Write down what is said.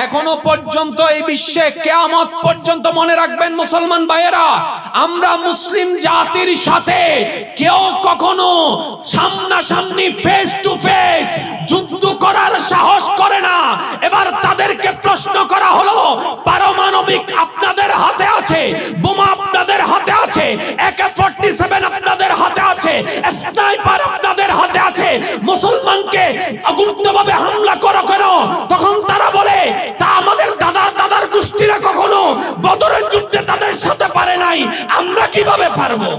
এখনো পর্যন্ত এই বিশ্বে কিয়ামত পর্যন্ত মনে রাখবেন মুসলমান ভাইয়েরা, আমরা মুসলিম জাতির সাথে কেউ কখনো সামনাসামনি ফেস টু ফেস যুদ্ধ করার সাহস করে না। এবার তাদেরকে প্রশ্ন করা হলো, পারমাণবিক আপনাদের হাতে আছে, বোমা আপনাদের হাতে আছে, AK-47 আপনাদের হাতে আছে, স্নাইপার আপনাদের হাতে আছে, মুসলমানকে গুপ্তভাবে হামলা করো কেন? তখন তারা বলে, তা আমাদের দাদার গোষ্ঠীরা কখনো বদরের যুদ্ধে তাদের সাথে পারে নাই, আমরা কিভাবে পারবো?